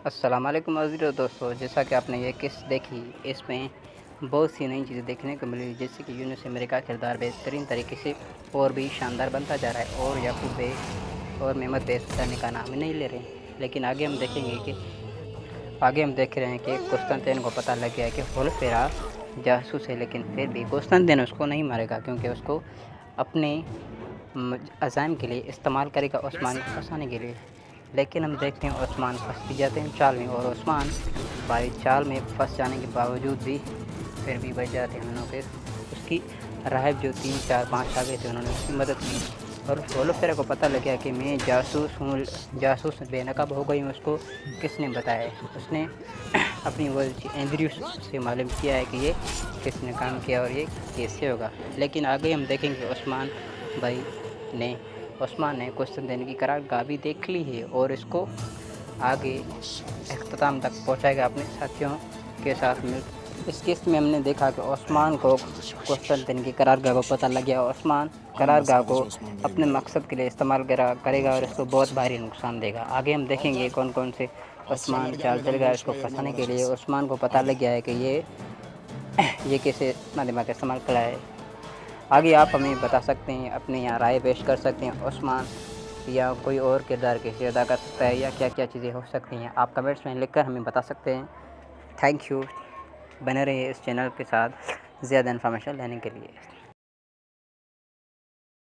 السلام علیکم عزیز دوستو، جیسا کہ آپ نے یہ قسط دیکھی، اس میں بہت سی نئی چیزیں دیکھنے کو ملی، جیسے کہ یونس امری کا کردار بہترین طریقے سے اور بھی شاندار بنتا جا رہا ہے، اور یعقوب بے اور محمد بے سدھرنے کا نام ہی نہیں لے رہے ہیں۔ لیکن آگے ہم دیکھ رہے ہیں کہ قسطنطین کو پتہ لگ گیا ہے کہ ہولفیرا جاسوس ہے، لیکن پھر بھی قسطنطین اس کو نہیں مارے گا، کیونکہ اس کو اپنے عزائم کے لیے استعمال کرے گا، عثمان کو پھنسانے کے لیے۔ لیکن ہم دیکھتے ہیں عثمان پھنس بھی جاتے ہیں چال میں، اور عثمان بھائی چال میں پھنس جانے کے باوجود بھی پھر بھی بچ جاتے ہیں۔ انہوں نے اس کی راہب جو 3 4 5 آ گئے تھے، انہوں نے اس کی مدد کی، اور ہولفیرا کو پتہ لگ گیا کہ میں جاسوس ہوں، جاسوس بے نقاب ہو گئی ہوں۔ اس کو کس نے بتایا ہے؟ اس نے اپنی اینڈریوس سے معلوم کیا ہے کہ یہ کس نے کام کیا اور یہ کیسے ہوگا۔ لیکن آگے ہم دیکھیں گے عثمان نے قسطنطین کی قرارگاہ بھی دیکھ لی ہے، اور اس کو آگے اختتام تک پہنچائے گا اپنے ساتھیوں کے ساتھ مل۔ اس قسط میں ہم نے دیکھا کہ عثمان کو قسطنطین کی قرارگاہ کو پتہ لگ گیا، عثمان قرارگاہ کو اپنے مقصد کے لیے استعمال کرے گا اور اس کو بہت بھاری نقصان دے گا۔ آگے ہم دیکھیں گے کون کون سے عثمان چال چل گیا اس کو پھنسانے کے لیے۔ عثمان کو پتہ لگ گیا ہے کہ یہ کیسے اپنا دماغ استعمال کرا ہے۔ آگے آپ ہمیں بتا سکتے ہیں، اپنے یہاں رائے پیش کر سکتے ہیں، عثمان یا کوئی اور کردار کیسے ادا کر سکتا ہے، یا کیا کیا چیزیں ہو سکتی ہیں، آپ کمنٹس میں لکھ کر ہمیں بتا سکتے ہیں۔ تھینک یو، بنے رہیے اس چینل کے ساتھ زیادہ انفارمیشن لینے کے لیے۔